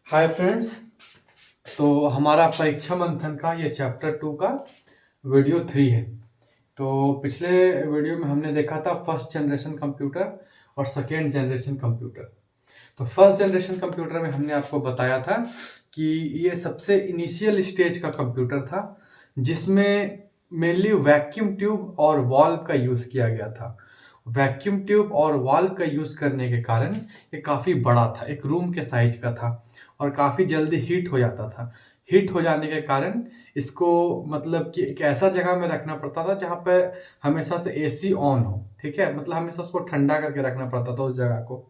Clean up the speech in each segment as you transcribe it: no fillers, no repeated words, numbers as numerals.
Hi friends. तो हमारा परीक्षा मंथन का ये चैप्टर 2 का वीडियो 3 है। तो पिछले वीडियो में हमने देखा था फर्स्ट जनरेशन कंप्यूटर और सेकेंड जनरेशन कंप्यूटर। तो फर्स्ट जनरेशन कंप्यूटर में हमने आपको बताया था कि ये सबसे इनिशियल स्टेज का कंप्यूटर था जिसमें मेनली वैक्यूम ट्यूब और वाल्व का यूज़ किया गया था। वैक्यूम ट्यूब और वाल्व का यूज़ करने के कारण ये काफ़ी बड़ा था, एक रूम के साइज का था और काफ़ी जल्दी हीट हो जाता था। हीट हो जाने के कारण इसको मतलब कि एक ऐसा जगह में रखना पड़ता था जहाँ पे हमेशा से एसी ऑन हो, ठीक है? मतलब हमेशा उसको ठंडा करके रखना पड़ता था उस जगह को।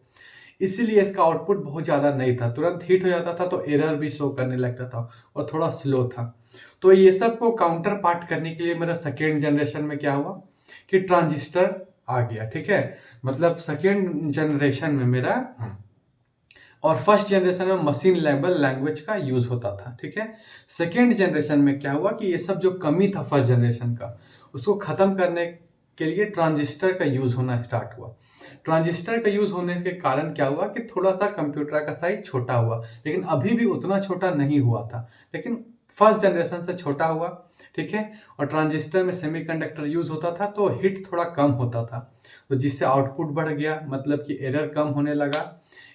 इसीलिए इसका आउटपुट बहुत ज़्यादा नहीं था, तुरंत हीट हो जाता था तो एरर भी शो करने लगता था और थोड़ा स्लो था। तो ये सब को काउंटर पार्ट करने के लिए मेरा सेकेंड जनरेशन में क्या हुआ कि ट्रांजिस्टर आ गया, ठीक है? मतलब सेकेंड जनरेशन में मेरा और फर्स्ट जनरेशन में मशीन लेवल लैंग्वेज का यूज होता था, ठीक है? सेकेंड जनरेशन में क्या हुआ कि ये सब जो कमी था फर्स्ट जनरेशन का, उसको खत्म करने के लिए ट्रांजिस्टर का यूज होना स्टार्ट हुआ। ट्रांजिस्टर का यूज होने के कारण क्या हुआ कि थोड़ा सा कंप्यूटर का साइज छोटा हुआ, लेकिन अभी भी उतना छोटा नहीं हुआ था, लेकिन फर्स्ट जनरेशन से छोटा हुआ, ठीक है? और ट्रांजिस्टर में सेमीकंडक्टर यूज होता था तो हिट थोड़ा कम होता था, तो जिससे आउटपुट बढ़ गया, मतलब कि एरर कम होने लगा।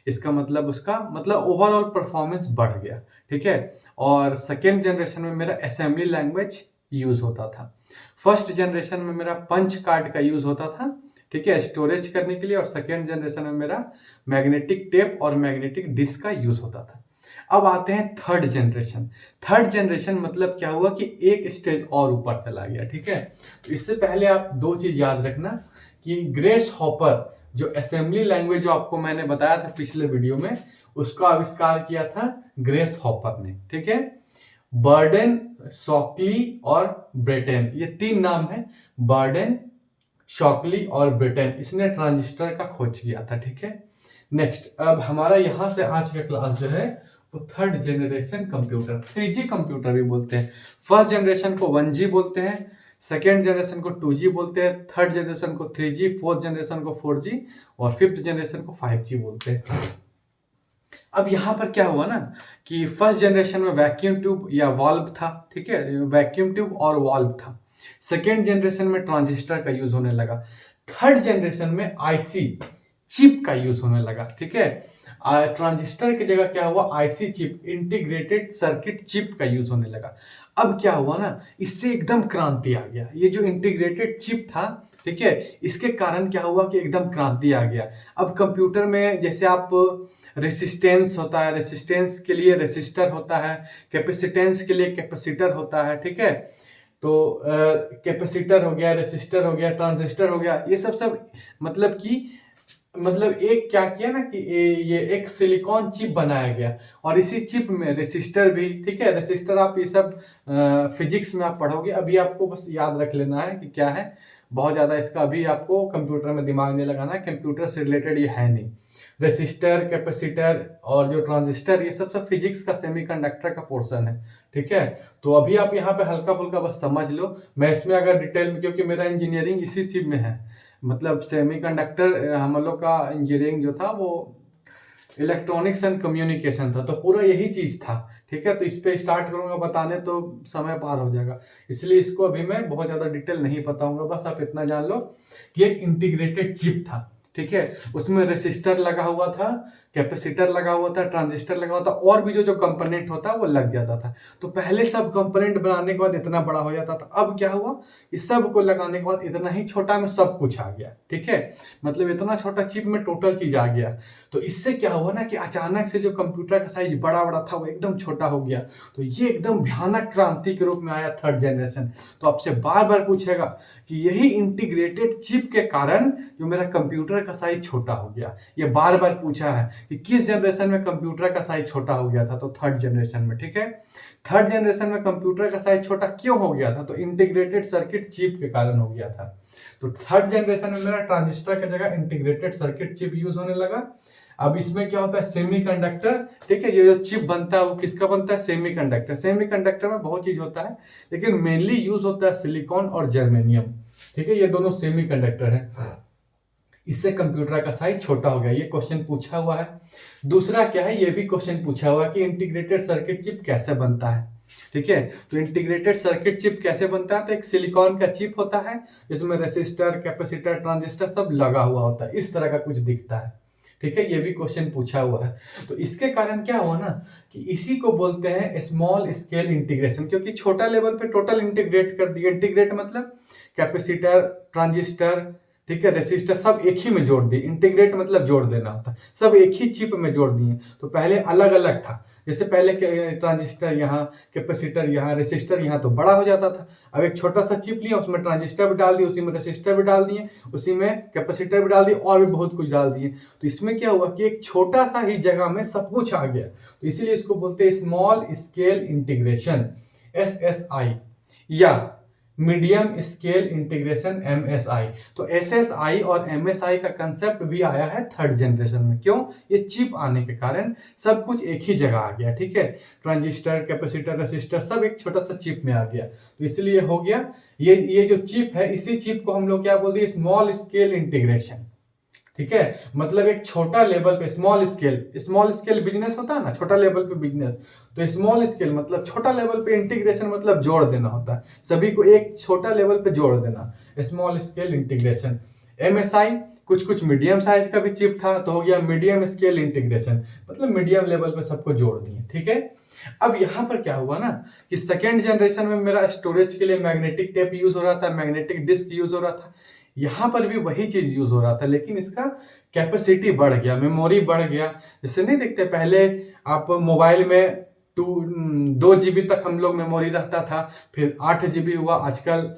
इसका मतलब उसका मतलब ओवरऑल परफॉर्मेंस बढ़ गया, ठीक है? और सेकेंड जनरेशन में मेरा असेंबली लैंग्वेज यूज होता था। फर्स्ट जनरेशन में मेरा पंच कार्ड का यूज होता था, ठीक है, स्टोरेज करने के लिए। और सेकेंड जनरेशन में मेरा मैग्नेटिक टेप और मैग्नेटिक डिस्क का यूज होता था। अब आते हैं थर्ड जनरेशन। थर्ड जनरेशन मतलब क्या हुआ कि एक स्टेज और ऊपर चला गया, ठीक है? तो इससे पहले आप दो चीज याद रखना कि ग्रेस हॉपर जो असेंबली लैंग्वेज जो आपको मैंने बताया था पिछले वीडियो में, उसका आविष्कार किया था ग्रेस हॉपर ने, ठीक है? बर्डन, शॉकली और ब्रेटेन, ये तीन नाम है। बर्डन, शॉकली और ब्रेटेन, इसने ट्रांजिस्टर का खोज किया था, ठीक है? नेक्स्ट, अब हमारा यहां से आज का क्लास जो है वो third generation computer, 3G computer भी बोलते हैं। फर्स्ट जनरेशन को 1G बोलते हैं, सेकेंड जनरेशन को 2G बोलते हैं, थर्ड जनरेशन को 3G, फोर्थ जनरेशन को 4G और फिफ्थ जनरेशन को 5G बोलते हैं। अब यहाँ पर क्या हुआ ना कि फर्स्ट जनरेशन में वैक्यूम ट्यूब या वाल्व था, ठीक है? वैक्यूम ट्यूब और वाल्व था। सेकेंड जनरेशन में ट्रांजिस्टर का यूज होने लगा। थर्ड जनरेशन में आईसी चिप का यूज होने लगा, ठीक है? ट्रांजिस्टर की जगह क्या हुआ, IC chip, integrated circuit chip का यूज होने लगा। अब क्या हुआ ना, इससे एकदम क्रांति आ गया। ये जो इंटीग्रेटेड चिप था, ठीक है, इसके कारण क्या हुआ कि एकदम क्रांति आ गया। अब कंप्यूटर में जैसे आप रेसिस्टेंस होता है, रेसिस्टेंस के लिए रेसिस्टर होता है, कैपेसिटेंस के लिए कैपेसिटर होता है, ठीक है? तो कैपेसिटर हो गया, रेसिस्टर हो गया, ट्रांजिस्टर हो गया, ये सब सब मतलब कि मतलब एक क्या किया ना कि ये एक सिलिकॉन चिप बनाया गया और इसी चिप में रेसिस्टर भी, ठीक है? रेसिस्टर आप ये सब फिजिक्स में आप पढ़ोगे, अभी आपको बस याद रख लेना है कि क्या है। बहुत ज्यादा इसका अभी आपको कंप्यूटर में दिमाग नहीं लगाना है, कंप्यूटर से रिलेटेड ये है नहीं। रेसिस्टर, कैपेसिटर और जो ट्रांजिस्टर, ये सब सब फिजिक्स का सेमीकंडक्टर का पोर्शन है, ठीक है? तो अभी आप यहाँ पे हल्का फुल्का बस समझ लो। मैं इसमें अगर डिटेल में, क्योंकि मेरा इंजीनियरिंग इसी चीज में है, मतलब सेमीकंडक्टर हम लोग का इंजीनियरिंग जो था वो इलेक्ट्रॉनिक्स एंड कम्युनिकेशन था, तो पूरा यही चीज था, ठीक है? तो इस पे स्टार्ट करूंगा बताने तो समय पार हो जाएगा, इसलिए इसको अभी मैं बहुत ज्यादा डिटेल नहीं बताऊंगा। बस आप इतना जान लो कि एक इंटीग्रेटेड चिप था, ठीक है? उसमें रेसिस्टर लगा हुआ था, कैपेसिटर लगा हुआ था, ट्रांजिस्टर लगा हुआ था, और भी जो जो कंपोनेंट होता है वो लग जाता था। तो पहले सब कंपोनेंट बनाने के बाद इतना बड़ा हो जाता था, अब क्या हुआ, इस सब को लगाने के बाद इतना ही छोटा में सब कुछ आ गया, ठीक है? मतलब इतना छोटा चिप में टोटल चीज आ गया। तो इससे क्या हुआ ना कि अचानक से जो कंप्यूटर का साइज बड़ा बड़ा था वो एकदम छोटा हो गया। तो ये एकदम भयानक क्रांति के रूप में आया थर्ड जनरेशन। तो आपसे बार बार पूछेगा कि यही इंटीग्रेटेड चिप के कारण जो मेरा कंप्यूटर का साइज छोटा हो गया, ये बार बार पूछा है कि किस जनरेशन में कंप्यूटर का साइज छोटा हो गया था, तो थर्ड जनरेशन में, ठीक है? थर्ड जनरेशन में कंप्यूटर का साइज छोटा क्यों हो गया था, तो इंटीग्रेटेड सर्किट चिप के कारण हो गया था। तो थर्ड जनरेशन में मेरा ट्रांजिस्टर की जगह इंटीग्रेटेड सर्किट चिप यूज होने लगा। अब इसमें क्या होता है, सेमीकंडक्टर, ठीक है? ये जो चिप बनता है वो किसका बनता है, सेमीकंडक्टर। सेमीकंडक्टर में बहुत चीज होता है, लेकिन मेनली यूज होता है सिलिकॉन और जर्मेनियम, ठीक है? ये दोनों सेमीकंडक्टर है। इससे कंप्यूटर का साइज छोटा हो गया, ये क्वेश्चन पूछा हुआ है। दूसरा क्या है, ये भी क्वेश्चन पूछा हुआ है कि इंटीग्रेटेड सर्किट चिप कैसे बनता है। ठीक है, तो इंटीग्रेटेड सर्किट चिप कैसे बनता है, तो एक सिलिकॉन का चिप होता है जिसमें रेसिस्टर, कैपेसिटर, ट्रांजिस्टर सब लगा हुआ होता है, इस तरह का कुछ दिखता है। ठीक है, ये भी क्वेश्चन पूछा हुआ है। तो इसके कारण क्या हुआ ना कि इसी को बोलते हैं स्मॉल स्केल इंटीग्रेशन, क्योंकि छोटा लेवल पे टोटल इंटीग्रेट कर दिया। इंटीग्रेट मतलब कैपेसिटर, ट्रांजिस्टर, ठीक है, रेसिस्टर सब एक ही में जोड़ दिए। इंटीग्रेट मतलब जोड़ देना होता है, सब एक ही चिप में जोड़ दिए। तो पहले अलग अलग था, जैसे पहले ट्रांजिस्टर यहाँ, कैपेसिटर यहाँ, रेसिस्टर यहाँ, तो बड़ा हो जाता था। अब एक छोटा सा चिप लिया, उसमें ट्रांजिस्टर भी डाल दिए, उसी में रेसिस्टर भी डाल दिए, उसी में कैपेसिटर भी डाल दिए, और भी बहुत कुछ डाल दिए। तो इसमें क्या हुआ कि एक छोटा सा ही जगह में सब कुछ आ गया। तो इसीलिए इसको बोलते हैं स्मॉल स्केल इंटीग्रेशन, SSI, या मीडियम स्केल इंटीग्रेशन, MSI। तो SSI और MSI का कंसेप्ट भी आया है थर्ड जनरेशन में। क्यों? ये चिप आने के कारण सब कुछ एक ही जगह आ गया। ठीक है, ट्रांजिस्टर, कैपेसिटर, रेसिस्टर सब एक छोटा सा चिप में आ गया, तो इसलिए हो गया ये जो चिप है, इसी चिप को हम लोग क्या बोलते हैं, स्मॉल स्केल इंटीग्रेशन। ठीक है, मतलब एक छोटा लेवल पे स्मॉल स्केल बिजनेस होता है ना, छोटा लेवल पे बिजनेस। तो स्मॉल स्केल मतलब छोटा लेवल पे, इंटीग्रेशन मतलब जोड़ देना होता है, सभी को एक छोटा लेवल पे जोड़ देना, स्मॉल स्केल इंटीग्रेशन। MSI कुछ कुछ मीडियम साइज का भी चिप था, तो हो गया मीडियम स्केल इंटीग्रेशन, मतलब मीडियम लेवल पे सबको जोड़ दिए। ठीक है, अब यहाँ पर क्या हुआ ना कि सेकेंड जनरेशन में मेरा स्टोरेज के लिए मैग्नेटिक टेप यूज हो रहा था, मैग्नेटिक डिस्क यूज हो रहा था। यहाँ पर भी वही चीज यूज हो रहा था, लेकिन इसका कैपेसिटी बढ़ गया, मेमोरी बढ़ गया। जैसे नहीं देखते पहले आप मोबाइल में 2 GB तक हम लोग मेमोरी रहता था, फिर 8 GB हुआ, आजकल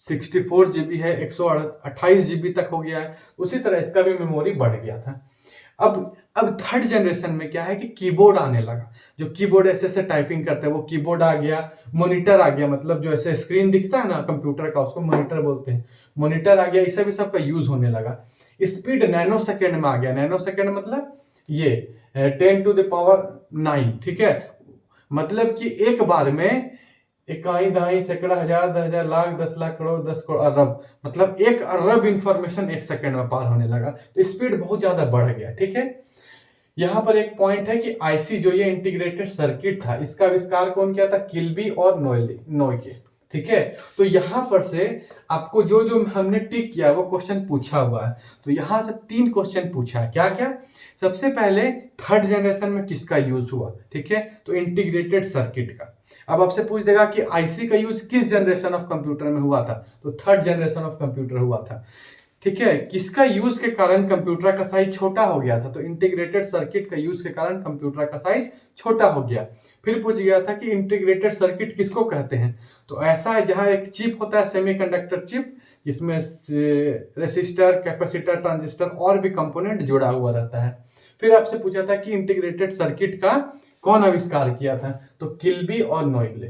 64 GB है, 128 GB तक हो गया है। उसी तरह इसका भी मेमोरी बढ़ गया था। अब थर्ड जनरेशन में क्या है कि कीबोर्ड आने लगा, जो कीबोर्ड ऐसे ऐसे टाइपिंग करते हैं वो कीबोर्ड आ गया, मॉनिटर आ गया, मतलब जो ऐसे स्क्रीन दिखता है ना कंप्यूटर का, उसको मॉनिटर बोलते हैं, मॉनिटर आ गया, इसे भी सबका यूज होने लगा। स्पीड नैनो सेकेंड में आ गया, नैनो सेकेंड मतलब ये 10⁹ ठीक है, मतलब कि एक बार में इकाई, दहाई, सैकड़ा, हजार, 10,000, लाख, 10 लाख, करोड़, 10 करोड़, अरब, मतलब 1 अरब इंफॉर्मेशन एक सेकंड में पार होने लगा। तो स्पीड बहुत ज्यादा बढ़ गया। ठीक है, यहाँ पर एक पॉइंट है कि आईसी जो ये इंटीग्रेटेड सर्किट था, इसका आविष्कार कौन किया था? किल्बी और नोइके। ठीक है, तो यहां पर से आपको जो जो हमने टिक किया वो क्वेश्चन पूछा हुआ है। तो यहां से 3 क्वेश्चन पूछा है। क्या क्या? सबसे पहले थर्ड जनरेशन में किसका यूज हुआ? ठीक है, तो इंटीग्रेटेड सर्किट का। अब आपसे पूछ देगा कि आईसी का यूज किस जनरेशन ऑफ कंप्यूटर में हुआ था? तो थर्ड जनरेशन ऑफ कंप्यूटर हुआ था। ठीक है, किसका यूज के कारण कंप्यूटर का साइज छोटा हो गया था? तो इंटीग्रेटेड सर्किट का यूज के कारण कंप्यूटर का साइज छोटा हो गया। फिर पूछ गया था कि इंटीग्रेटेड सर्किट किसको कहते हैं? तो ऐसा है जहां एक चिप होता है, सेमीकंडक्टर चिप, जिसमें रेसिस्टर, कैपेसिटर, ट्रांजिस्टर और भी कंपोनेंट जुड़ा हुआ रहता है। फिर आपसे पूछा था कि इंटीग्रेटेड सर्किट का कौन आविष्कार किया था? तो किल्बी और नोइले,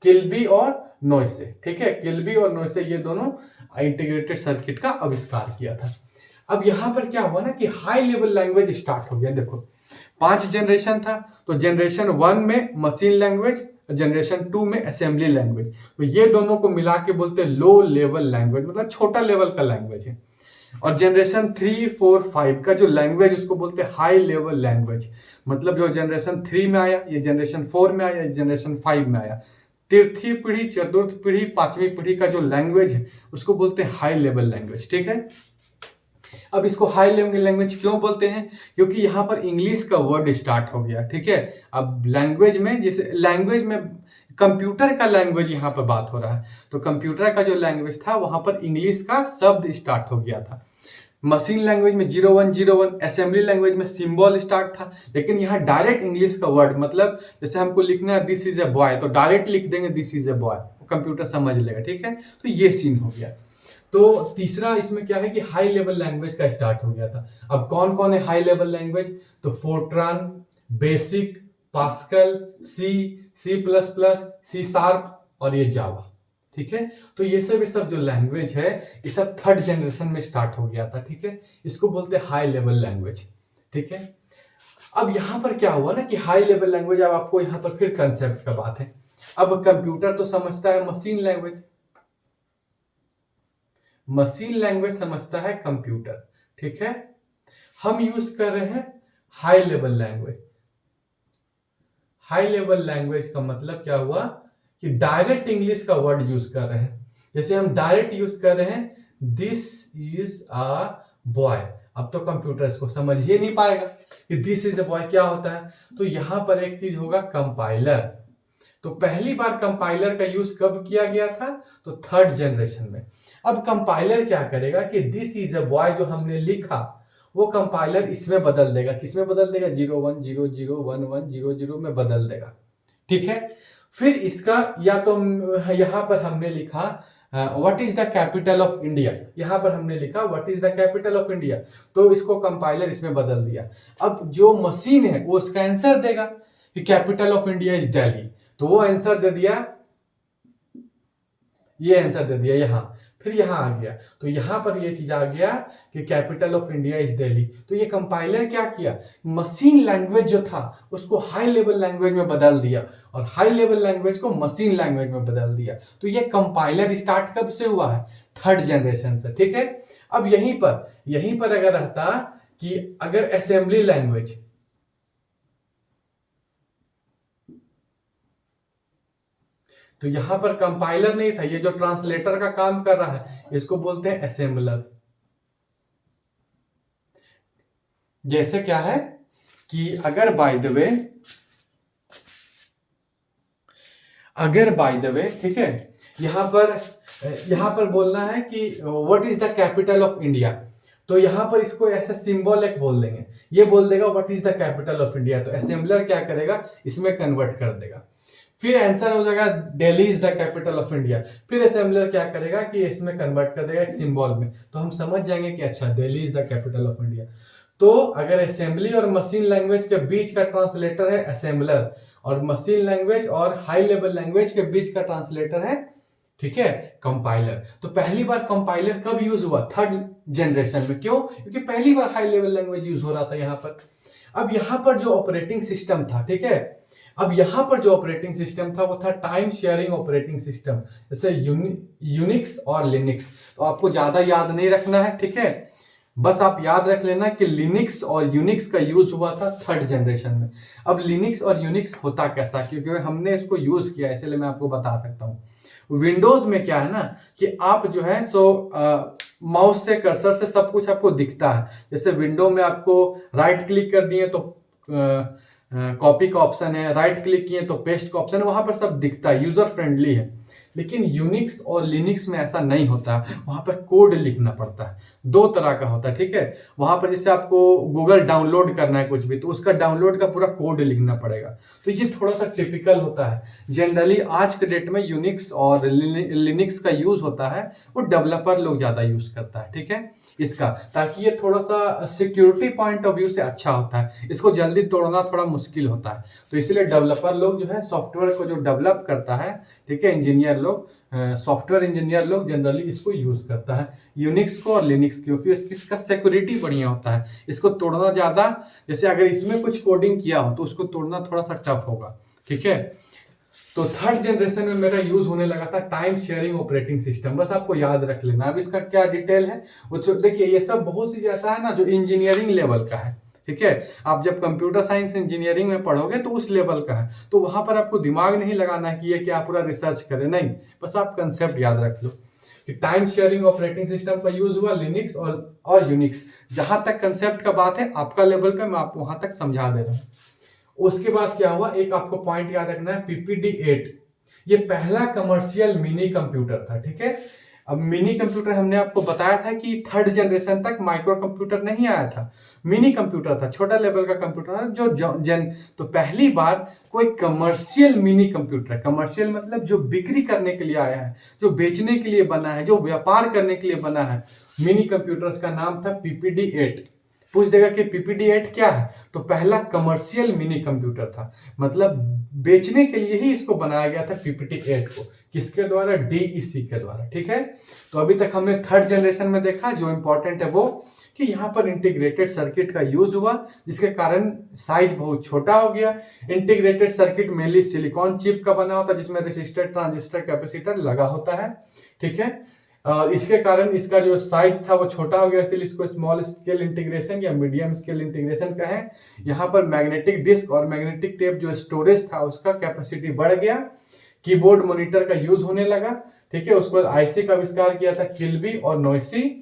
किल्बी और नोइसे। ठीक है, किल्बी और नोइसे ये दोनों इंटीग्रेटेड सर्किट का आविष्कार किया था। अब यहां पर क्या हुआ ना कि हाई लेवल लैंग्वेज स्टार्ट हो गया। देखो 5 जनरेशन था, तो जनरेशन 1 में मशीन लैंग्वेज, जनरेशन 2 में असेंबली लैंग्वेज। तो ये दोनों को मिला के बोलते हैं लो लेवल लैंग्वेज, मतलब छोटा लेवल का लैंग्वेज है। और जनरेशन 3, 4, 5 का जो लैंग्वेज उसको बोलते हैं हाई लेवल लैंग्वेज, मतलब जो जनरेशन 3 में आया, ये जनरेशन 4 में आया, जनरेशन 5 में आया। तीसरी पीढ़ी, चतुर्थ पीढ़ी, 5वीं पीढ़ी का जो लैंग्वेज है उसको बोलते हैं हाई लेवल लैंग्वेज। ठीक है, अब इसको हाई लेवल लैंग्वेज क्यों बोलते हैं? क्योंकि यहाँ पर इंग्लिश का वर्ड स्टार्ट हो गया। ठीक है, अब लैंग्वेज में, जैसे लैंग्वेज में कंप्यूटर का लैंग्वेज यहाँ पर बात हो रहा है, तो कंप्यूटर का जो लैंग्वेज था वहां पर इंग्लिश का शब्द स्टार्ट हो गया था। मशीन लैंग्वेज में 0101, असेंबली लैंग्वेज में सिंबल स्टार्ट था। लेकिन यहाँ डायरेक्ट इंग्लिश का वर्ड, मतलब जैसे हमको लिखना है दिस इज ए बॉय, तो डायरेक्ट लिख देंगे this is a boy, computer समझ लेगा। ठीक है, तो ये सीन हो गया। तो तीसरा इसमें क्या है कि हाई लेवल लैंग्वेज का स्टार्ट हो गया था। अब कौन कौन है हाई लेवल लैंग्वेज? तो Fortran, BASIC, Pascal, C plus plus, C sharp और ये जावा। ठीक है, तो ये सब जो लैंग्वेज है ये सब थर्ड जनरेशन में स्टार्ट हो गया था। ठीक है, इसको बोलते हैं हाई लेवल लैंग्वेज। ठीक है, अब यहां पर क्या हुआ ना कि हाई लेवल लैंग्वेज, अब आपको यहां पर फिर कंसेप्ट का बात है। अब कंप्यूटर तो समझता है मशीन लैंग्वेज, मशीन लैंग्वेज समझता है कंप्यूटर। ठीक है। हम यूज कर रहे हैं high level language. High level language का मतलब क्या हुआ कि डायरेक्ट इंग्लिश का वर्ड यूज कर रहे हैं। जैसे हम डायरेक्ट यूज कर रहे हैं दिस इज अ बॉय, अब तो कंप्यूटर इसको समझ ही नहीं पाएगा कि दिस इज अ बॉय क्या होता है। तो यहां पर एक चीज होगा कंपाइलर। तो पहली बार कंपाइलर का यूज कब किया गया था, तो थर्ड जनरेशन में। अब कंपाइलर क्या करेगा कि दिस इज अ बॉय जो हमने लिखा वो कंपाइलर इसमें बदल देगा। किसमें बदल देगा, 01001100 में बदल देगा, ठीक है। फिर इसका या तो यहां पर हमने लिखा what is the capital of India, यहां पर हमने लिखा what is the capital of India, तो इसको कंपाइलर इसमें बदल दिया। अब जो मशीन है वो इसका आंसर देगा कि capital of India is Delhi, तो वो आंसर दे दिया, ये आंसर दे दिया यहां। फिर यहां आ गया तो यहां पर ये चीज आ गया कि capital of India is Delhi. तो ये कंपाइलर क्या किया, मशीन लैंग्वेज जो था उसको हाई लेवल लैंग्वेज में बदल दिया और हाई लेवल लैंग्वेज को मशीन लैंग्वेज में बदल दिया। तो ये कंपाइलर स्टार्ट कब से हुआ है, थर्ड जनरेशन से, ठीक है। अब यहीं पर अगर रहता कि अगर असेंबली लैंग्वेज, तो यहां पर कंपाइलर नहीं था, ये जो ट्रांसलेटर का काम कर रहा है इसको बोलते हैं असेंबलर। जैसे क्या है कि अगर बाय द वे ठीक है, यहां पर बोलना है कि what is the capital of India, तो यहां पर इसको ऐसा सिंबल एक बोल देंगे, ये बोल देगा what is the capital of India, तो असेंबलर क्या करेगा इसमें कन्वर्ट कर देगा। फिर आंसर हो जाएगा Delhi is the capital of India, फिर असेंबलर क्या करेगा कि इसमें कन्वर्ट कर देगा एक सिंबल में, तो हम समझ जाएंगे कि अच्छा Delhi is the capital of India. तो अगर असेंबली और मशीन लैंग्वेज के बीच का ट्रांसलेटर है असेंबलर, और मशीन लैंग्वेज और हाई लेवल लैंग्वेज के बीच का ट्रांसलेटर है, ठीक है, कंपाइलर। तो पहली बार कंपाइलर कब यूज हुआ, थर्ड जनरेशन में। क्यों, क्योंकि पहली बार हाई लेवल लैंग्वेज यूज हो रहा था यहां पर। अब यहां पर जो ऑपरेटिंग सिस्टम था, ठीक है, अब यहां पर जो ऑपरेटिंग सिस्टम था वो था टाइम शेयरिंग ऑपरेटिंग सिस्टम, जैसे यूनिक्स और लिनक्स। तो आपको ज्यादा याद नहीं रखना है, ठीक है, बस आप याद रख लेना कि लिनक्स और यूनिक्स का यूज हुआ था थर्ड जनरेशन में। अब लिनक्स और यूनिक्स होता कैसा, क्योंकि हमने इसको यूज किया इसलिए मैं आपको बता सकता हूँ। विंडोज में क्या है ना कि आप जो है सो माउस से कर्सर से सब कुछ आपको दिखता है। जैसे विंडो में आपको राइट क्लिक कर दिए तो कॉपी का ऑप्शन है, राइट क्लिक किए तो पेस्ट का ऑप्शन है, वहां पर सब दिखता है, यूजर फ्रेंडली है। लेकिन यूनिक्स और लिनक्स में ऐसा नहीं होता, वहां पर कोड लिखना पड़ता है। दो तरह का होता है, ठीक है, वहां पर जैसे आपको गूगल डाउनलोड करना है कुछ भी तो उसका डाउनलोड का पूरा कोड लिखना पड़ेगा। तो ये थोड़ा सा टिपिकल होता है। जनरली आज के डेट में यूनिक्स और लिनक्स का यूज होता है वो डेवलपर लोग ज्यादा यूज करता है, ठीक है, इसका, ताकि ये थोड़ा सा सिक्योरिटी पॉइंट ऑफ व्यू से अच्छा होता है, इसको जल्दी तोड़ना थोड़ा मुश्किल होता है। तो इसलिए डेवलपर लोग जो है सॉफ्टवेयर को जो डेवलप करता है, ठीक है, इंजीनियर लोग, सॉफ्टवेयर इंजीनियर लोग जनरली इसको यूज करता है, यूनिक्स को और लिनक्स, क्योंकि इसका सिक्योरिटी बढ़िया होता है, इसको तोड़ना ज्यादा, जैसे अगर इसमें कुछ कोडिंग किया हो तो उसको तोड़ना थोड़ा सा टफ होगा, ठीक है। तो थर्ड जनरेशन में मेरा यूज होने लगा था टाइम शेयरिंग ऑपरेटिंग सिस्टम, बस आपको याद रख लेना। अब इसका क्या डिटेल है वो देखिए, ये सब बहुत सी ऐसा है ना जो इंजीनियरिंग लेवल का है, ठीक है। आप जब कंप्यूटर साइंस इंजीनियरिंग में पढ़ोगे तो उस लेवल का है, तो वहां पर आपको दिमाग नहीं लगाना है कि ये क्या पूरा रिसर्च करे, नहीं, बस आप कंसेप्ट याद रख लो कि टाइम शेयरिंग ऑपरेटिंग सिस्टम का यूज हुआ लिनक्स और यूनिक्स। जहां तक कंसेप्ट का बात है आपका लेवल पे, मैं आपको वहां तक समझा दे रहा हूँ। उसके बाद क्या हुआ, एक आपको पॉइंट याद रखना है, PPD-8 ये पहला कमर्शियल मिनी कंप्यूटर था, ठीक है। अब मिनी कंप्यूटर हमने आपको बताया था कि थर्ड जनरेशन तक माइक्रो कंप्यूटर नहीं आया था, मिनी कंप्यूटर था, छोटा लेवल का कंप्यूटर था तो पहली बार कोई कमर्शियल मिनी कंप्यूटर, कमर्शियल मतलब जो बिक्री करने के लिए आया है, जो बेचने के लिए बना है, जो व्यापार करने के लिए बना है, मिनी कंप्यूटर्स का नाम था PPD-8। पूछ देगा कि PPD-8 क्या है, तो पहला कमर्शियल मिनी कंप्यूटर था, मतलब बेचने के लिए ही इसको बनाया गया था PPD-8 को, किसके द्वारा, DEC के द्वारा, ठीक है। तो अभी तक हमने थर्ड जनरेशन में देखा, जो इंपॉर्टेंट है वो कि यहाँ पर इंटीग्रेटेड सर्किट का यूज हुआ, जिसके कारण साइज बहुत छोटा हो गया। Integrated circuit mainly silicon chip का बना होता है, जिसमें रेसिस्टर, ट्रांजिस्टर, कैपेसिटर लगा होता है, ठीक है। इसके कारण इसका जो साइज था वो छोटा हो गया, इसलिए इसको स्मॉल स्केल इंटीग्रेशन या मीडियम स्केल इंटीग्रेशन कहें। यहाँ पर मैग्नेटिक डिस्क और मैग्नेटिक टेप जो स्टोरेज था उसका कैपेसिटी बढ़ गया, कीबोर्ड मॉनिटर का यूज होने लगा। ठीक है, उसके बाद आईसी का आविष्कार किया था किल्बी और नोइसी,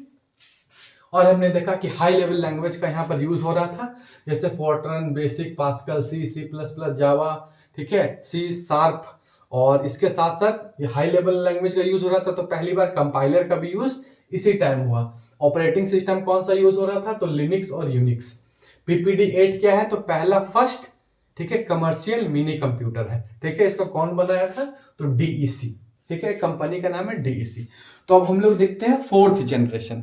और हमने देखा कि हाई लेवल लैंग्वेज का यहाँ पर यूज हो रहा था, जैसे FORTRAN, BASIC, Pascal, C plus plus, Java, ठीक है, सी शार्प। और इसके साथ साथ ये हाई लेवल लैंग्वेज का यूज हो रहा था, तो पहली बार कंपाइलर का भी यूज इसी टाइम हुआ। ऑपरेटिंग सिस्टम कौन सा यूज हो रहा था, तो लिनक्स और यूनिक्स। पीपीडी 8 क्या है, तो पहला फर्स्ट, ठीक है, कमर्शियल मिनी कंप्यूटर है। ठीक है, इसका कौन बनाया था, तो डीईसी। ठीक है, कंपनी का नाम है डीईसी। तो अब हम लोग देखते हैं फोर्थ जनरेशन।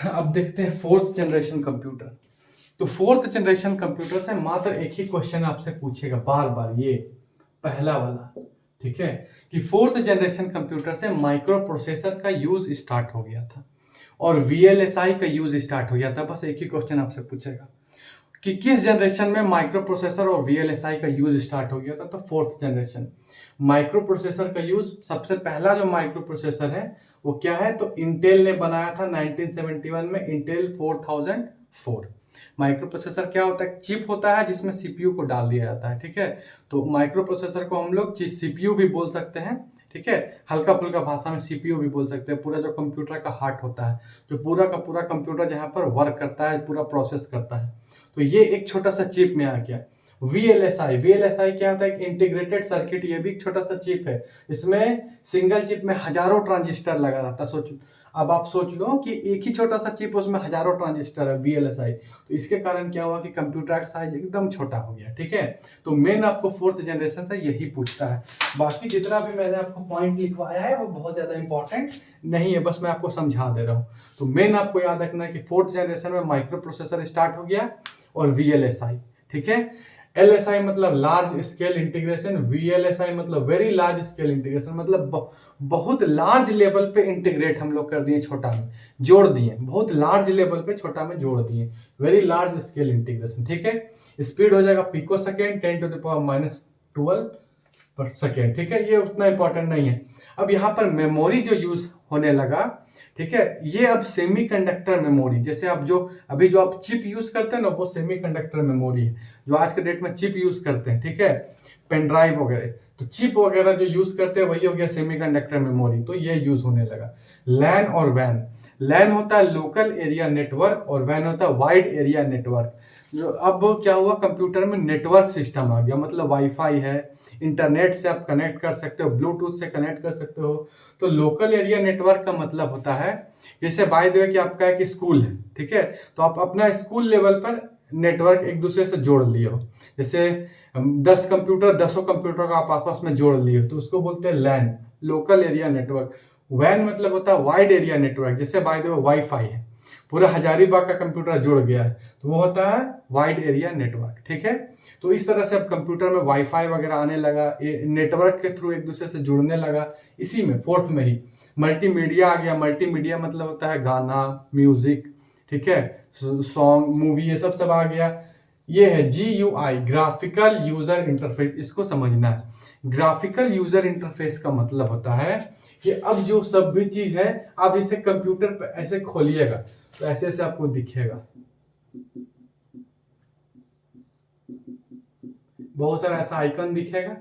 अब देखते हैं फोर्थ जनरेशन कंप्यूटर। तो फोर्थ जनरेशन कंप्यूटर से मात्र एक ही क्वेश्चन आपसे पूछेगा बार बार, ये पहला वाला, ठीक है, कि फोर्थ जनरेशन कंप्यूटर से माइक्रो प्रोसेसर का यूज स्टार्ट हो गया था और वीएलएसआई का यूज स्टार्ट हो गया था। बस एक ही क्वेश्चन आपसे पूछेगा कि किस जनरेशन में माइक्रो प्रोसेसर और वीएलएसआई का यूज स्टार्ट हो गया था, तो फोर्थ जनरेशन। माइक्रो प्रोसेसर का यूज, सबसे पहला जो माइक्रो प्रोसेसर है वो क्या है, तो इंटेल ने बनाया था 1971 में, इंटेल 4004। माइक्रो प्रोसेसर क्या होता है, चिप होता है जिसमें सीपीयू को डाल दिया जाता है। ठीक है, तो माइक्रो प्रोसेसर को हम लोग सीपीयू भी बोल सकते हैं। ठीक है, हल्का फुल्का भाषा में सीपीयू भी बोल सकते हैं। पूरा जो कंप्यूटर का हार्ट होता है, जो पूरा का पूरा कंप्यूटर जहाँ पर वर्क करता है, पूरा प्रोसेस करता है, तो ये एक छोटा सा चिप में आ गया। वीएलएसआई क्या होता है, एक इंटीग्रेटेड सर्किट, ये भी एक छोटा सा चिप है। इसमें सिंगल चिप में हजारों ट्रांजिस्टर लगा रहता है। सोचो, अब आप सोच लो कि एक ही छोटा सा चिप, उसमें हजारों ट्रांजिस्टर है, वीएलएसआई। तो इसके कारण क्या हुआ कि कंप्यूटर का साइज एकदम छोटा हो गया। ठीक है, तो मेन आपको फोर्थ जनरेशन से यही पूछता है। बाकी जितना भी मैंने आपको पॉइंट लिखवाया है वो बहुत ज्यादा इंपॉर्टेंट नहीं है, बस मैं आपको समझा दे रहा हूँ। तो मेन आपको याद रखना है कि फोर्थ जनरेशन में माइक्रो प्रोसेसर स्टार्ट हो गया और वीएलएसआई। ठीक है, एलएसआई मतलब लार्ज स्केल इंटीग्रेशन, वीएलएसआई मतलब वेरी लार्ज स्केल इंटीग्रेशन, मतलब बहुत लार्ज लेवल पे इंटीग्रेट हम लोग कर दिए, छोटा में जोड़ दिए, बहुत लार्ज लेवल पे छोटा में जोड़ दिए, वेरी लार्ज स्केल इंटीग्रेशन। ठीक है, स्पीड हो जाएगा पिको सेकेंड 10⁻12 पर सेकेंड। ठीक है, ये उतना इंपॉर्टेंट नहीं है। अब यहाँ पर मेमोरी जो यूज होने लगा, ठीक है, ये अब सेमीकंडक्टर मेमोरी, जैसे आप जो अभी जो आप चिप यूज करते हैं ना, वो सेमीकंडक्टर मेमोरी है, जो आज के डेट में चिप यूज करते हैं। ठीक है, पेन ड्राइव वगैरह, तो चिप वगैरह जो यूज करते हैं वही हो गया सेमीकंडक्टर मेमोरी, तो ये यूज होने लगा। लैन और वैन, लैन होता है लोकल एरिया नेटवर्क और वैन होता है वाइड एरिया नेटवर्क। जो अब क्या हुआ, कंप्यूटर में नेटवर्क सिस्टम आ गया, मतलब वाईफाई है, इंटरनेट से आप कनेक्ट कर सकते हो, ब्लूटूथ से कनेक्ट कर सकते हो। तो लोकल एरिया नेटवर्क का मतलब होता है, जैसे बाय द वे कि आपका एक स्कूल है, ठीक है, तो आप अपना स्कूल लेवल पर नेटवर्क एक दूसरे से जोड़ लिए हो, जैसे 10 कंप्यूटर 10 कंप्यूटर का आप आपस में जोड़ लिए हो, तो उसको बोलते हैं लैन, लोकल एरिया नेटवर्क। वैन मतलब होता है वाइड एरिया नेटवर्क, जैसे बाय द वे वाईफाई है, पूरा हजारीबाग का कंप्यूटर जुड़ गया है, तो वो होता है वाइड एरिया नेटवर्क। ठीक है, तो इस तरह से अब कंप्यूटर में वाईफाई वगैरह आने लगा, नेटवर्क के थ्रू एक दूसरे से जुड़ने लगा। इसी में फोर्थ में ही मल्टीमीडिया आ गया। मल्टीमीडिया मतलब होता है गाना, म्यूजिक, ठीक है, सॉन्ग, मूवी, ये सब आ गया। ये है GUI, ग्राफिकल यूजर इंटरफेस, इसको समझना है। ग्राफिकल यूजर इंटरफेस का मतलब होता है कि अब जो सब भी चीज है, आप इसे कंप्यूटर पे ऐसे खोलिएगा तो ऐसे ऐसे आपको दिखेगा, बहुत सारा ऐसा आइकन दिखेगा।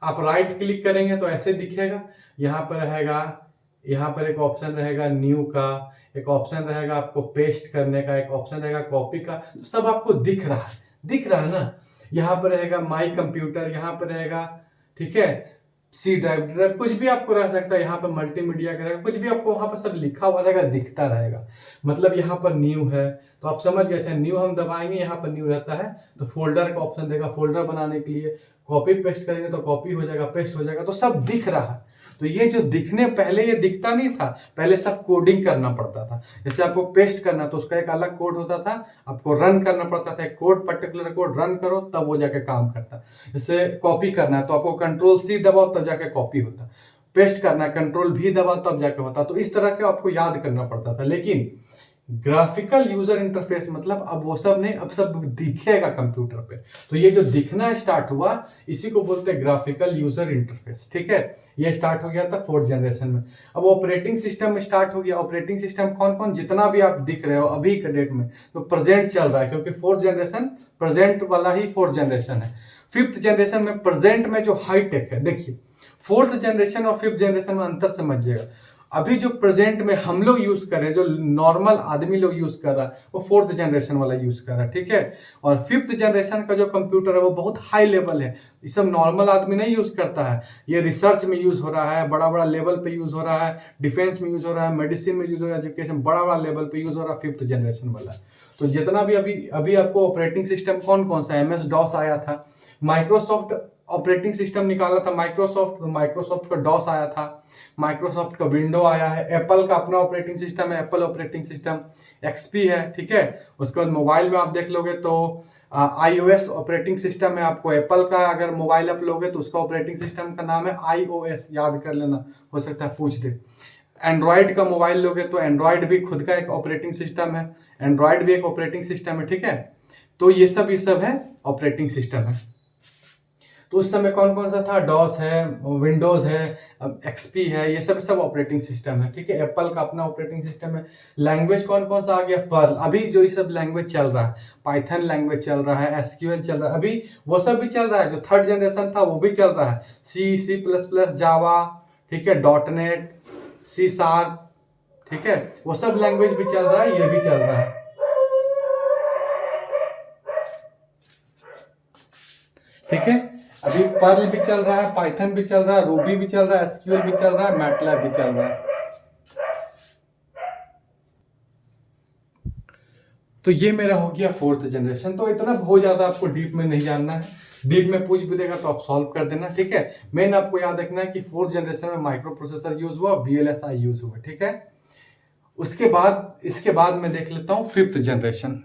आप राइट क्लिक करेंगे तो ऐसे दिखेगा, यहाँ पर रहेगा, यहाँ पर एक ऑप्शन रहेगा न्यू का, एक ऑप्शन रहेगा आपको पेस्ट करने का, एक ऑप्शन रहेगा कॉपी का, तो सब आपको दिख रहा है ना। यहाँ पर रहेगा माई कंप्यूटर, यहाँ पर रहेगा, ठीक है, सी ड्राइव, कुछ भी आपको रह सकता है, यहाँ पर मल्टीमीडिया का रहेगा, कुछ भी आपको वहां पर सब लिखा हुआ रहेगा, दिखता रहेगा। मतलब यहाँ पर न्यू है तो आप समझ गए, अच्छा न्यू हम दबाएंगे, यहाँ पर न्यू रहता है तो फोल्डर का ऑप्शन देगा, फोल्डर बनाने के लिए। कॉपी पेस्ट करेंगे तो कॉपी हो जाएगा, पेस्ट हो जाएगा, तो सब दिख रहा है। तो ये जो दिखने, पहले ये दिखता नहीं था, पहले सब कोडिंग करना पड़ता था। जैसे आपको पेस्ट करना तो उसका एक अलग कोड होता था, आपको रन करना पड़ता था, एक कोड, पर्टिकुलर कोड रन करो तब वो जाके काम करता। जैसे कॉपी करना है तो आपको Ctrl+C दबाओ तब जाके कॉपी होता, पेस्ट करना Ctrl+V दबाओ तब जाके होता। तो इस तरह के आपको याद करना पड़ता था। लेकिन ग्राफिकल यूजर इंटरफेस मतलब अब वो सब नहीं, अब सब दिखेगा कंप्यूटर पे। तो ये जो दिखना स्टार्ट हुआ इसी को बोलते हैं ग्राफिकल यूजर इंटरफेस। ठीक है, ये स्टार्ट हो गया था 4th जनरेशन में। अब ऑपरेटिंग सिस्टम में स्टार्ट हो गया। ऑपरेटिंग सिस्टम कौन कौन, जितना भी आप दिख रहे हो अभी के डेट में, तो प्रेजेंट चल रहा है, क्योंकि 4th जनरेशन प्रेजेंट वाला ही 4th जनरेशन है। 5th जनरेशन में प्रेजेंट में जो हाईटेक है, देखिए 4th जनरेशन और 5th जनरेशन में अंतर समझिएगा। अभी जो प्रेजेंट में हम लोग यूज कर रहे हैं, जो नॉर्मल आदमी लोग यूज कर रहा है, वो 4th जनरेशन वाला यूज कर रहा है। ठीक है, और 5th जनरेशन का जो कंप्यूटर है वो बहुत हाई लेवल है। ये सब नॉर्मल आदमी नहीं यूज करता है। ये रिसर्च में यूज हो रहा है, बड़ा बड़ा लेवल पे यूज हो रहा है, डिफेंस में यूज हो रहा है, मेडिसिन में यूज हो रहा है, एजुकेशन बड़ा बड़ा लेवल पे यूज हो रहा है 5th जनरेशन वाला। तो जितना भी अभी अभी आपको ऑपरेटिंग सिस्टम कौन कौन सा, MS DOS आया था, माइक्रोसॉफ्ट ऑपरेटिंग सिस्टम निकाला था माइक्रोसॉफ्ट, तो माइक्रोसॉफ्ट का डॉस आया था, माइक्रोसॉफ्ट का विंडो आया है, एप्पल का अपना ऑपरेटिंग सिस्टम है, एप्पल ऑपरेटिंग सिस्टम XP है। ठीक है, उसके बाद मोबाइल में आप देख लोगे तो iOS ऑपरेटिंग सिस्टम है आपको। एप्पल का अगर मोबाइल आप लोगे तो उसका ऑपरेटिंग सिस्टम का नाम है iOS, याद कर लेना, हो सकता है पूछ दे। एंड्रॉयड का मोबाइल लोगे तो एंड्रॉयड भी खुद का एक ऑपरेटिंग सिस्टम है, एंड्रॉयड भी एक ऑपरेटिंग सिस्टम है। ठीक है, तो ये सब है ऑपरेटिंग सिस्टम है। तो उस समय कौन कौन सा था, डॉस है, विंडोज है, XP है, ये सब ऑपरेटिंग सिस्टम है। ठीक है, एप्पल का अपना ऑपरेटिंग सिस्टम है। लैंग्वेज कौन कौन सा आ गया, पर्ल। अभी जो ये सब लैंग्वेज चल रहा है, पाइथन लैंग्वेज चल रहा है, SQL चल रहा है, अभी वो सब भी चल रहा है। जो 3rd जनरेशन था वो भी चल रहा है, C++, जावा, ठीक है, .NET, C#। ठीक है, वो सब लैंग्वेज भी चल रहा है, ये भी चल रहा है। ठीक है, अभी पर्ल भी चल रहा है, पाइथन भी चल रहा है, रूबी भी चल रहा है, SQL भी चल रहा है, मैटलैब भी चल रहा है। तो ये मेरा हो गया 4th जनरेशन। तो इतना बहुत ज्यादा आपको डीप में नहीं जानना है, डीप में पूछ भी देगा तो आप सॉल्व कर देना। ठीक है, मेन आपको याद रखना है कि 4th जनरेशन में माइक्रो प्रोसेसर यूज हुआ, VLSI यूज हुआ। ठीक है, उसके बाद इसके बाद मैं देख लेता हूं 5th generation.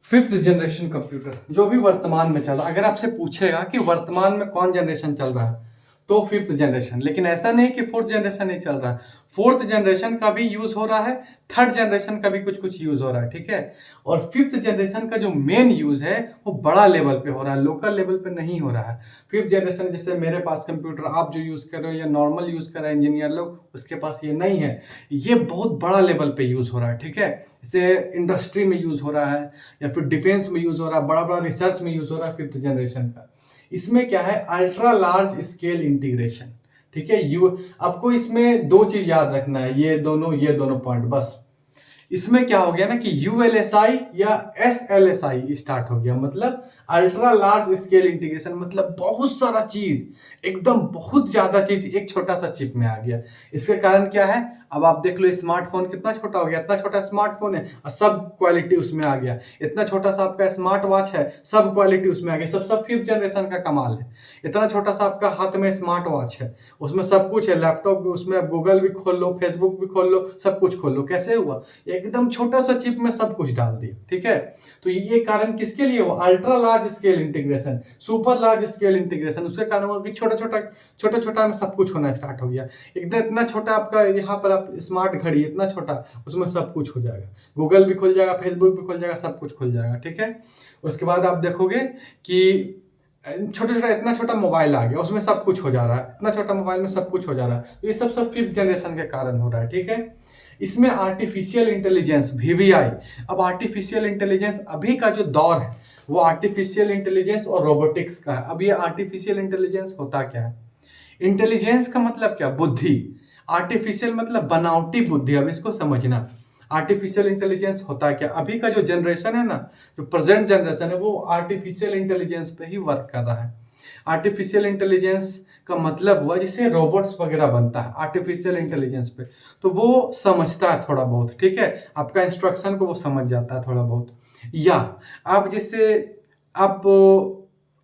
5th generation computer जो भी वर्तमान में चल रहा है, अगर आपसे पूछेगा कि वर्तमान में कौन जनरेशन चल रहा है तो 5th जनरेशन, लेकिन ऐसा नहीं कि 4th जनरेशन नहीं चल रहा है। 4th जनरेशन का भी यूज हो रहा है, 3rd जनरेशन का भी कुछ कुछ यूज हो रहा है। ठीक है, और 5th जनरेशन का जो मेन यूज है वो बड़ा लेवल पे हो रहा है, लोकल लेवल पे नहीं हो रहा है। 5th जनरेशन जैसे मेरे पास कंप्यूटर आप जो यूज कर रहे हो या नॉर्मल यूज कर रहे हैं इंजीनियर लोग, उसके पास ये नहीं है। ये बहुत बड़ा लेवल पे यूज हो रहा है। ठीक है, जैसे इंडस्ट्री में यूज हो रहा है या फिर डिफेंस में यूज हो रहा है, बड़ा बड़ा रिसर्च में यूज हो रहा है 5th जनरेशन का। इसमें क्या है, अल्ट्रा लार्ज स्केल इंटीग्रेशन। ठीक है, आपको इसमें दो चीज याद रखना है, ये दोनों पॉइंट बस। इसमें क्या हो गया ना कि ULSI या SLSI स्टार्ट हो गया, मतलब अल्ट्रा लार्ज स्केल इंटीग्रेशन, मतलब बहुत सारा चीज, एकदम बहुत ज्यादा चीज एक छोटा सा चिप में आ गया। इसके कारण क्या है, अब आप देख लो स्मार्टफोन कितना छोटा हो गया, इतना छोटा स्मार्टफोन है और सब क्वालिटी उसमें आ गया। इतना छोटा सा आपका स्मार्ट वॉच है, सब क्वालिटी उसमें आ गई। सब 5th जनरेशन का कमाल है। इतना छोटा सा आपका हाथ में स्मार्ट वॉच है, उसमें सब कुछ है, लैपटॉप भी उसमें, गूगल भी खोल लो, फेसबुक भी खोल लो, सब कुछ खोल लो। कैसे हुआ, एकदम छोटा सा चिप में सब कुछ डाल दिया। ठीक है, तो ये कारण किसके लिए हुआ, ultra large scale integration, super large scale integration. उसके कारण हुआ कि छोटा छोटा में सब कुछ होना स्टार्ट हो गया। एकदम इतना छोटा आपका यहाँ पर आप स्मार्ट घड़ी इतना छोटा, उसमें सब कुछ हो जाएगा, गूगल भी खुल जाएगा, फेसबुक भी खुल जाएगा, सब कुछ खुल जाएगा। ठीक है, उसके बाद आप देखोगे कि छोटा छोटा इतना छोटा मोबाइल आ गया, उसमें सब कुछ हो जा रहा है, इतना छोटा मोबाइल में सब कुछ हो जा रहा है। तो ये सब 5th जनरेशन के कारण हो रहा है। ठीक है, इसमें आर्टिफिशियल इंटेलिजेंस VBI। अब आर्टिफिशियल इंटेलिजेंस अभी का जो दौर है वो आर्टिफिशियल इंटेलिजेंस और रोबोटिक्स का है। अब ये आर्टिफिशियल इंटेलिजेंस होता क्या है, इंटेलिजेंस का मतलब क्या, बुद्धि, आर्टिफिशियल मतलब बनावटी बुद्धि। अब इसको समझना, आर्टिफिशियल इंटेलिजेंस होता क्या, अभी का जो जनरेशन है ना, जो प्रेजेंट जनरेशन है वो आर्टिफिशियल इंटेलिजेंस पे ही वर्क कर रहा है। आर्टिफिशियल इंटेलिजेंस का मतलब हुआ जिससे रोबोट्स वगैरह बनता है आर्टिफिशियल इंटेलिजेंस पे, तो वो समझता है थोड़ा बहुत। ठीक है, आपका इंस्ट्रक्शन को वो समझ जाता है थोड़ा बहुत। या आप जैसे आप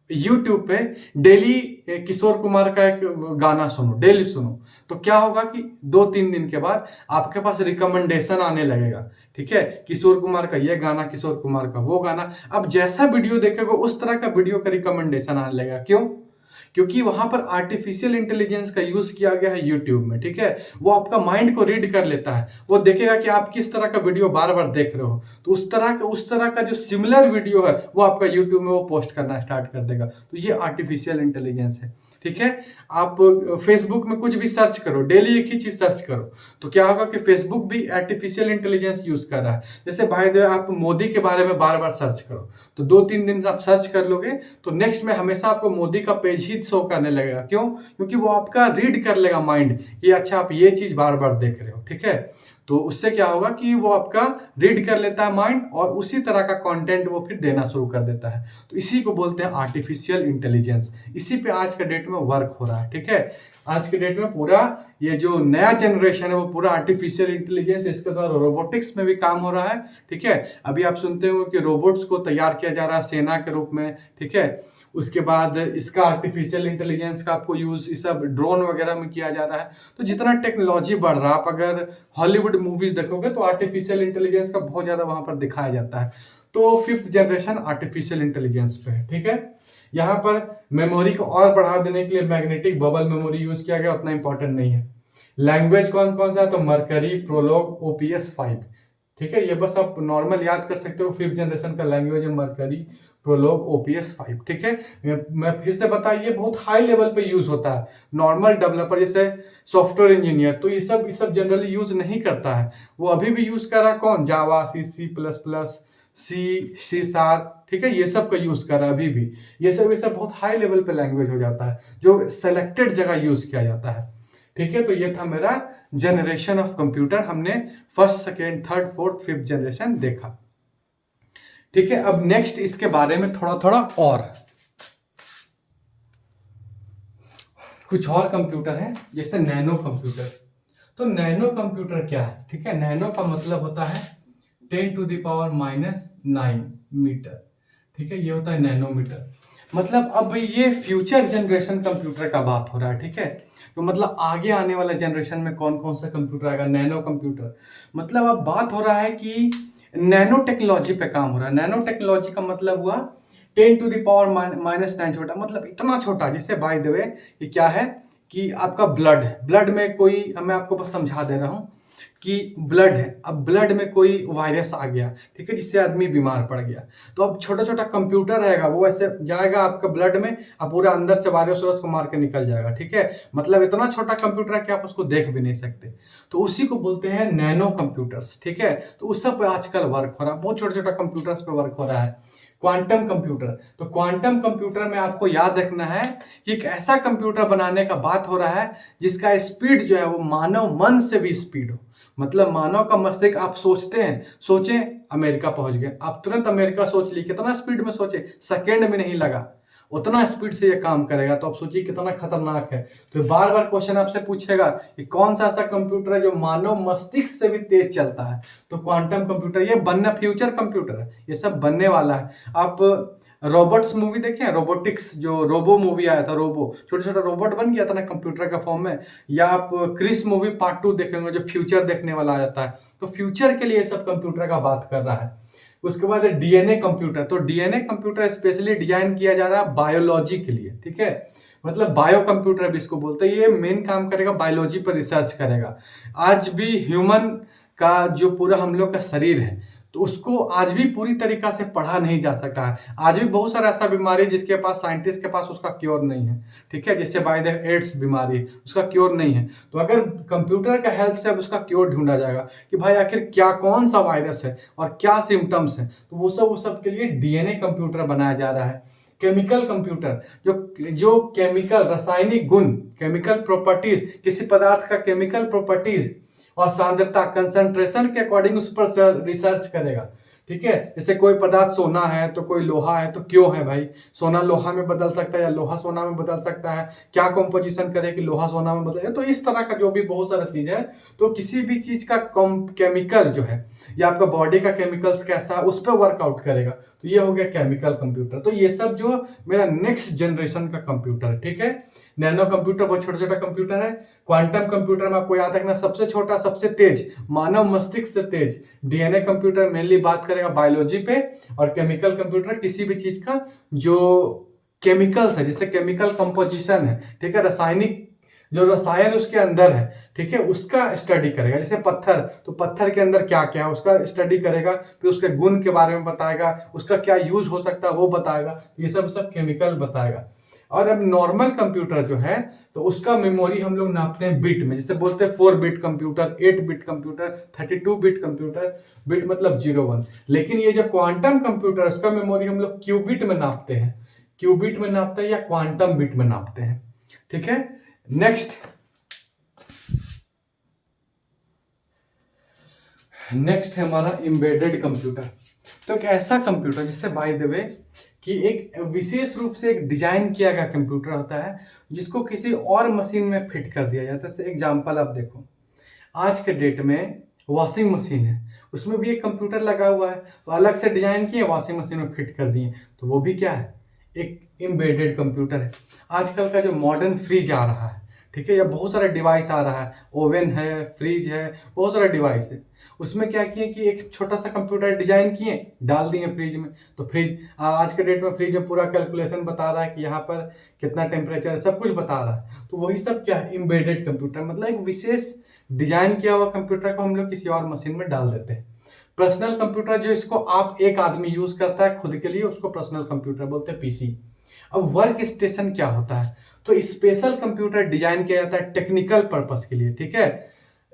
YouTube पे डेली किशोर कुमार का एक गाना सुनो, डेली सुनो, तो क्या होगा कि 2-3 दिन के बाद आपके पास रिकमेंडेशन आने लगेगा। ठीक है, किशोर कुमार का ये गाना, किशोर कुमार का वो गाना। अब जैसा वीडियो देखेगा उस तरह का वीडियो का रिकमेंडेशन आने लगेगा। क्यों, क्योंकि वहां पर आर्टिफिशियल इंटेलिजेंस का यूज किया गया है यूट्यूब में, ठीक है। वो आपका माइंड को रीड कर लेता है, वो देखेगा कि आप किस तरह का वीडियो बार बार देख रहे हो, तो उस तरह का जो सिमिलर वीडियो है वो आपका यूट्यूब में वो पोस्ट करना स्टार्ट कर देगा। तो ये आर्टिफिशियल इंटेलिजेंस है, ठीक है। आप फेसबुक में कुछ भी सर्च करो, डेली एक ही चीज सर्च करो, तो क्या होगा कि फेसबुक भी आर्टिफिशियल इंटेलिजेंस यूज कर रहा है। जैसे भाई दे आप मोदी के बारे में बार बार सर्च करो, तो 2-3 दिन आप सर्च कर लोगे तो नेक्स्ट में हमेशा आपको मोदी का पेज ही शो करने लगेगा। क्यों? क्योंकि वो आपका रीड कर लेगा माइंड कि अच्छा आप ये चीज बार बार देख रहे हो, ठीक है। तो उससे क्या होगा कि वो आपका रीड कर लेता है माइंड और उसी तरह का कंटेंट वो फिर देना शुरू कर देता है। तो इसी को बोलते हैं आर्टिफिशियल इंटेलिजेंस। इसी पे आज के डेट में वर्क हो रहा है, ठीक है। आज के डेट में पूरा ये जो नया जनरेशन है वो पूरा आर्टिफिशियल इंटेलिजेंस, इसके द्वारा रोबोटिक्स में भी काम हो रहा है, ठीक है। अभी आप सुनते हो कि रोबोट्स को तैयार किया जा रहा है सेना के रूप में, ठीक है। उसके बाद इसका आर्टिफिशियल इंटेलिजेंस का आपको यूज इस सब ड्रोन वगैरह में किया जा रहा है। तो जितना टेक्नोलॉजी बढ़ रहा है, आप अगर हॉलीवुड मूवीज देखोगे तो आर्टिफिशियल इंटेलिजेंस का बहुत ज्यादा वहां पर दिखाया जाता है। तो 5th जनरेशन आर्टिफिशियल इंटेलिजेंस पे है, ठीक है। यहाँ पर मेमोरी को और बढ़ा देने के लिए मैग्नेटिक बबल मेमोरी यूज किया गया, उतना इंपॉर्टेंट नहीं है। लैंग्वेज कौन कौन सा है? तो मरकरी, प्रोलॉग, OPS 5, ठीक है। ये बस आप नॉर्मल याद कर सकते हो। 5th जनरेशन का लैंग्वेज है मरकरी, प्रोलॉग, OPS 5, ठीक है। मैं फिर से बता, ये बहुत हाई लेवल पे यूज होता है। नॉर्मल डेवलपर जैसे सॉफ्टवेयर इंजीनियर तो ये सब जनरली यूज नहीं करता है। वो अभी भी यूज कर रहा है कौन? जावा, C++, सी शार्प, ठीक है। ये सब का यूज कर रहा है अभी भी। ये सब बहुत हाई लेवल पे लैंग्वेज हो जाता है जो सेलेक्टेड जगह यूज किया जाता है, ठीक है। तो ये था मेरा जनरेशन ऑफ कंप्यूटर। हमने 1st, 2nd, 3rd, 4th, 5th generation देखा, ठीक है। अब नेक्स्ट इसके बारे में थोड़ा थोड़ा और कुछ और कंप्यूटर है, जैसे नैनो कंप्यूटर। तो नैनो कंप्यूटर क्या है? ठीक है, नैनो का मतलब होता है 10⁻⁹ मीटर, ठीक है। ये होता है नैनोमीटर। मतलब अब ये फ्यूचर जनरेशन कंप्यूटर का बात हो रहा है, ठीक है। तो मतलब आगे आने वाले जनरेशन में कौन कौन सा कंप्यूटर आएगा? Nano computer. मतलब अब बात हो रहा है कि नैनो टेक्नोलॉजी पे काम हो रहा है। नैनो टेक्नोलॉजी का मतलब हुआ 10⁻⁹ छोटा, मतलब इतना छोटा। जैसे बाय द वे ये क्या है कि आपका ब्लड है, ब्लड में कोई, मैं आपको बस समझा दे रहा हूं कि ब्लड है। अब ब्लड में कोई वायरस आ गया, ठीक है, जिससे आदमी बीमार पड़ गया, तो अब छोटा छोटा कंप्यूटर रहेगा, वो ऐसे जाएगा आपका ब्लड में, अब पूरा अंदर से वायरस को मार के निकल जाएगा, ठीक है। मतलब इतना छोटा कंप्यूटर है कि आप उसको देख भी नहीं सकते। तो उसी को बोलते हैं नैनो कंप्यूटर्स, ठीक है। तो उस सब पे आजकल वर्क हो रहा है, बहुत छोटे छोटा कंप्यूटर्स पे वर्क हो रहा है। क्वांटम कंप्यूटर, तो क्वांटम कंप्यूटर में आपको याद रखना है कि एक ऐसा कंप्यूटर बनाने का बात हो रहा है जिसका स्पीड जो है वो मानव मन से भी स्पीड हो। मतलब मानव का मस्तिष्क, आप सोचते हैं, सोचें अमेरिका पहुंच गए, आप तुरंत अमेरिका सोच ली, कितना स्पीड में सोचे, सेकेंड में नहीं लगा, उतना स्पीड से ये काम करेगा। तो आप सोचिए कितना खतरनाक है। तो बार बार क्वेश्चन आपसे पूछेगा कि कौन सा ऐसा कंप्यूटर है जो मानव मस्तिष्क से भी तेज चलता है? तो क्वांटम कंप्यूटर, ये बनना फ्यूचर कंप्यूटर है, ये सब बनने वाला है। आप रोबोट्स मूवी देखे हैं? रोबोटिक्स, जो रोबो मूवी आया था, रोबो छोटा छोटा रोबोट बन गया था ना कंप्यूटर का फॉर्म में। या आप क्रिस मूवी पार्ट 2 देखेंगे जो फ्यूचर देखने वाला आ जाता है। तो फ्यूचर के लिए सब कंप्यूटर का बात कर रहा है। उसके बाद डीएनए कंप्यूटर, तो डीएनए कंप्यूटर स्पेशली डिजाइन किया जा रहा है बायोलॉजी के लिए, ठीक है। मतलब बायो कंप्यूटर भी इसको बोलते हैं। ये मेन काम करेगा बायोलॉजी पर, रिसर्च करेगा। आज भी ह्यूमन का जो पूरा हम लोग का शरीर है तो उसको आज भी पूरी तरीका से पढ़ा नहीं जा सका है। आज भी बहुत सारा ऐसा बीमारी जिसके पास, साइंटिस्ट के पास उसका क्योर नहीं है, ठीक है। जैसे बाय द एड्स बीमारी, उसका क्योर नहीं है। तो अगर कंप्यूटर का हेल्प से अब उसका क्योर ढूंढा जाएगा कि भाई आखिर क्या, कौन सा वायरस है और क्या सिम्टम्स है, तो वो सब के लिए डीएनए कंप्यूटर बनाया जा रहा है। केमिकल कंप्यूटर, जो केमिकल, रासायनिक गुण, केमिकल प्रॉपर्टीज, किसी पदार्थ का केमिकल प्रॉपर्टीज और सांद्रता, कंसंट्रेशन के अकॉर्डिंग उस पर रिसर्च करेगा, ठीक है। जैसे कोई पदार्थ सोना है तो कोई लोहा है, तो क्यों है भाई? सोना लोहा में बदल सकता है या लोहा सोना में बदल सकता है, क्या कंपोजिशन करे कि लोहा सोना में बदले, तो इस तरह का जो भी बहुत सारा चीज है। तो किसी भी चीज का केमिकल जो है या आपका बॉडी का केमिकल्स कैसा है उस पर वर्कआउट करेगा। तो ये हो गया केमिकल कंप्यूटर। तो ये सब जो मेरा नेक्स्ट जनरेशन का कंप्यूटर, ठीक है। नैनो कंप्यूटर बहुत छोटा छोटा कंप्यूटर है। क्वांटम कंप्यूटर में आपको याद रखना सबसे छोटा, सबसे तेज, मानव मस्तिष्क से तेज। डीएनए कंप्यूटर मेनली बात करेगा बायोलॉजी पे, और केमिकल कंप्यूटर किसी भी चीज का जो केमिकल्स है, जैसे केमिकल कंपोजिशन है, ठीक है, रासायनिक जो रसायन उसके अंदर है, ठीक है, उसका स्टडी करेगा। जैसे पत्थर, तो पत्थर के अंदर क्या क्या है उसका स्टडी करेगा, फिर उसके गुण के बारे में बताएगा, उसका क्या यूज हो सकता है वो बताएगा, ये सब सब केमिकल बताएगा। और अब नॉर्मल कंप्यूटर जो है तो उसका मेमोरी हम लोग नापते हैं बिट में, जैसे बोलते हैं 4 bit computer, 8 bit computer, 32 bit computer, bit मतलब 0 1। लेकिन ये जो क्वांटम कंप्यूटर उसका मेमोरी हम लोग क्यूबिट में नापते हैं, क्यूबिट में नापते हैं या क्वांटम बिट में नापते हैं, ठीक है। नेक्स्ट है हमारा एम्बेडेड कंप्यूटर। तो एक ऐसा कंप्यूटर जिससे बाय द वे कि एक विशेष रूप से एक डिजाइन किया गया कंप्यूटर होता है जिसको किसी और मशीन में फिट कर दिया जाता है। जैसे एग्जांपल आप देखो, आज के डेट में वॉशिंग मशीन है, उसमें भी एक कंप्यूटर लगा हुआ है, तो अलग से डिजाइन किए वॉशिंग मशीन में फिट कर दिए, तो वो भी क्या है, एक एम्बेडेड कंप्यूटर है। आजकल का जो मॉडर्न फ्रिज आ रहा है, ठीक है, या बहुत सारा डिवाइस आ रहा है, ओवन है, फ्रिज है, बहुत सारा डिवाइस है, उसमें क्या किए कि एक छोटा सा कंप्यूटर डिजाइन किए, डाल दिए फ्रिज में, तो फ्रिज आज के डेट में फ्रिज में पूरा कैलकुलेशन बता रहा है कि यहाँ पर कितना टेम्परेचर है, सब कुछ बता रहा है। तो वही सब क्या है, एम्बेडेड कंप्यूटर, मतलब एक विशेष डिजाइन किया हुआ कंप्यूटर को हम लोग किसी और मशीन में डाल देते हैं। पर्सनल कंप्यूटर जो इसको आप एक आदमी यूज करता है खुद के लिए, उसको पर्सनल कंप्यूटर बोलते हैं, पीसी। अब वर्क स्टेशन क्या होता है, तो स्पेशल कंप्यूटर डिजाइन किया जाता है टेक्निकल पर्पस के लिए, ठीक है,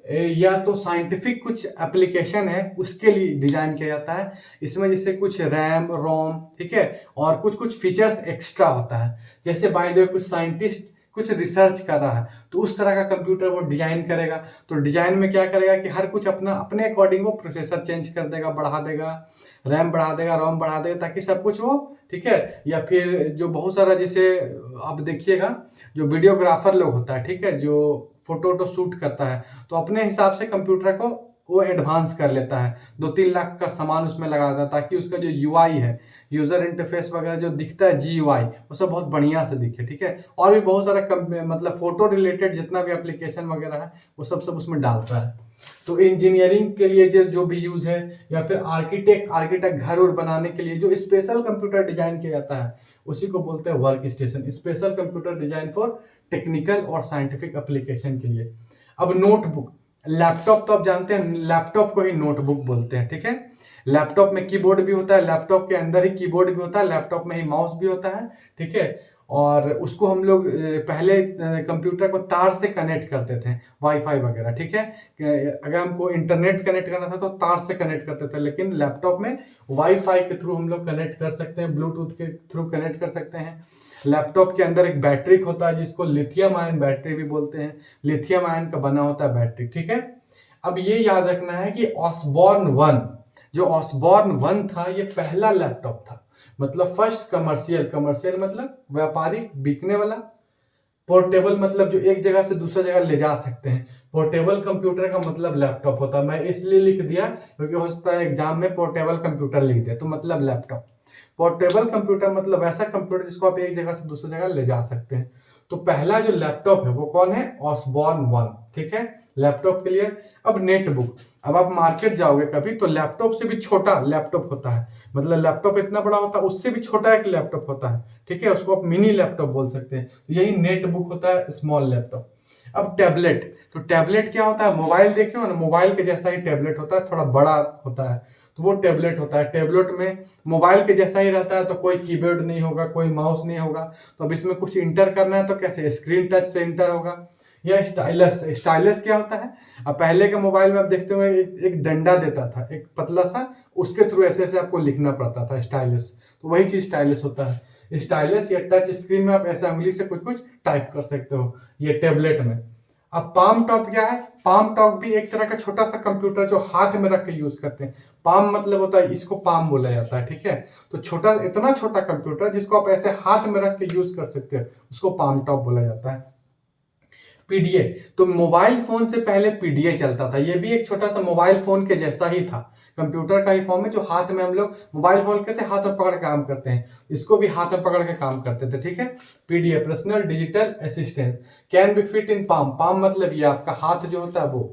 या तो साइंटिफिक कुछ एप्लीकेशन है उसके लिए डिजाइन किया जाता है। इसमें जैसे कुछ रैम रोम, ठीक है, और कुछ कुछ फीचर्स एक्स्ट्रा होता है। जैसे बाय द वे कुछ साइंटिस्ट कुछ रिसर्च कर रहा है तो उस तरह का कंप्यूटर वो डिजाइन करेगा, तो डिजाइन में क्या करेगा कि हर कुछ अपना अपने अकॉर्डिंग वो प्रोसेसर चेंज कर देगा, बढ़ा देगा, रैम बढ़ा देगा, रोम बढ़ा देगा, ताकि सब कुछ वो, ठीक है। या फिर जो बहुत सारा जैसे आप देखिएगा जो वीडियोग्राफर लोग होता है, ठीक है, जो फोटो वोटो शूट करता है, तो अपने हिसाब से कंप्यूटर को वो एडवांस कर लेता है, 2-3 लाख का सामान उसमें लगा देता है ताकि उसका जो यूआई है, यूजर इंटरफेस वगैरह जो दिखता है जीयूआई, वो सब बहुत बढ़िया से दिखे, ठीक है। और भी बहुत सारा मतलब फोटो रिलेटेड जितना भी एप्लीकेशन वगैरह है वो सब उसमें डालता है। तो इंजीनियरिंग के लिए जो भी यूज है, या फिर आर्किटेक्ट घर और बनाने के लिए जो स्पेशल कंप्यूटर डिजाइन किया जाता है उसी को बोलते हैं work station, special computer design for technical और साइंटिफिक एप्लीकेशन के लिए। अब नोटबुक, लैपटॉप तो आप जानते हैं, लैपटॉप को ही नोटबुक बोलते हैं, ठीक है। लैपटॉप में कीबोर्ड भी होता है, लैपटॉप के अंदर ही कीबोर्ड भी होता है, लैपटॉप में ही माउस भी होता है, ठीक है। और उसको हम लोग पहले कंप्यूटर को तार से कनेक्ट करते थे, वाईफाई वगैरह, ठीक है। अगर हमको इंटरनेट कनेक्ट करना था तो तार से कनेक्ट करते थे, लेकिन लैपटॉप में वाईफाई के थ्रू हम लोग कनेक्ट कर सकते हैं, ब्लूटूथ के थ्रू कनेक्ट कर सकते हैं। लैपटॉप के अंदर एक बैटरी होता है जिसको लिथियम आयन बैटरी भी बोलते हैं, लिथियम आयन का बना होता है बैटरी, ठीक है। अब ये याद रखना है कि ऑसबॉर्न 1, जो ऑसबॉर्न 1 था ये पहला लैपटॉप था, मतलब फर्स्ट कमर्शियल मतलब व्यापारिक बिकने वाला, पोर्टेबल मतलब जो एक जगह से दूसरा जगह ले जा सकते हैं। पोर्टेबल कंप्यूटर का मतलब लैपटॉप होता है, मैं इसलिए लिख दिया क्योंकि हो सकता है एग्जाम में पोर्टेबल कंप्यूटर लिख दे, तो मतलब लैपटॉप। पोर्टेबल कंप्यूटर मतलब ऐसा कंप्यूटर जिसको आप एक जगह से दूसरी जगह ले जा सकते हैं। तो पहला जो लैपटॉप है वो कौन है, ऑसबॉर्न 1, ठीक है, लैपटॉप क्लियर। अब नेटबुक, अब आप मार्केट जाओगे कभी तो लैपटॉप से भी छोटा लैपटॉप होता है, मतलब लैपटॉप इतना बड़ा होता है उससे भी छोटा एक लैपटॉप होता है, ठीक है, उसको आप मिनी लैपटॉप बोल सकते हैं। तो यही नेटबुक होता है, स्मॉल लैपटॉप। अब टैबलेट, तो टैबलेट क्या होता है, मोबाइल देखे हो ना, मोबाइल के जैसा ही टैबलेट होता है, थोड़ा बड़ा होता है, तो वो टैबलेट होता है। टैबलेट में मोबाइल के जैसा ही रहता है, तो कोई कीबोर्ड नहीं होगा, कोई माउस नहीं होगा, तो अब इसमें कुछ इंटर करना है तो कैसे, स्क्रीन टच से इंटर होगा। या स्टाइलस क्या होता है, अब पहले के मोबाइल में आप देखते हुए एक डंडा देता था, एक पतला सा, उसके थ्रू ऐसे ऐसे आपको लिखना पड़ता था, स्टाइलस, तो वही चीज स्टाइलस होता है। स्टाइलस या टच स्क्रीन में आप ऐसे उंगली से कुछ कुछ टाइप कर सकते हो, ये टेबलेट में। अब पाम टॉप क्या है, पाम टॉप भी एक तरह का छोटा सा कंप्यूटर जो हाथ में रख के यूज करते हैं। पाम मतलब होता है, इसको पाम बोला जाता है, ठीक है। तो छोटा, इतना छोटा कंप्यूटर जिसको आप ऐसे हाथ में रख के यूज कर सकते हो उसको पाम टॉप बोला जाता है। पीडीए, तो मोबाइल फोन से पहले पीडीए चलता था, ये भी एक छोटा सा मोबाइल फोन के जैसा ही था, कंप्यूटर का ही फॉर्म है, जो हाथ में हम लोग मोबाइल फोन कैसे हाथ में पकड़ के काम करते हैं, इसको भी हाथ में पकड़ के काम करते थे, ठीक है। PDA, personal digital assistant, can be fit in palm, palm मतलब ये आपका हाथ जो होता है वो,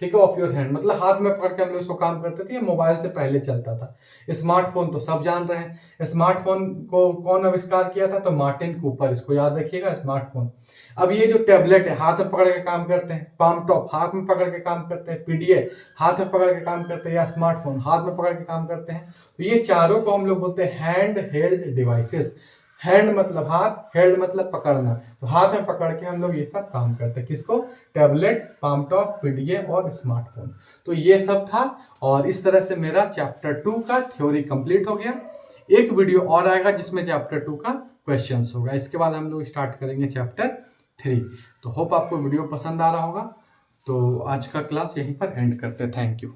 ठीक है, ऑफ योर हैंड मतलब हाथ में पकड़ के हम लोग इसको काम करते थे, ये मोबाइल से पहले चलता था। स्मार्टफोन तो सब जान रहे हैं, स्मार्टफोन को कौन आविष्कार किया था, तो मार्टिन कूपर, इसको याद रखिएगा, स्मार्टफोन। अब ये जो टैबलेट है हाथ में पकड़ के काम करते हैं, पाम टॉप हाथ में पकड़ के काम करते हैं, पीडीए हाथ में पकड़ के काम करते हैं, या स्मार्टफोन हाथ में पकड़ के काम करते हैं, तो ये चारों को हम लोग बोलते हैं हैंड हेल्ड डिवाइसेस। हैंड मतलब हाथ, हेल्ड मतलब पकड़ना, तो हाथ में पकड़ के हम लोग ये सब काम करते हैं, किसको, टैबलेट, पाम टॉप, पीडीए और स्मार्टफोन। तो ये सब था, और इस तरह से मेरा चैप्टर 2 का थ्योरी कंप्लीट हो गया। एक वीडियो और आएगा जिसमें चैप्टर 2 का क्वेश्चंस होगा, इसके बाद हम लोग स्टार्ट करेंगे चैप्टर 3। तो होप आपको वीडियो पसंद आ रहा होगा। तो आज का क्लास यहीं पर एंड करते हैं। Thank you.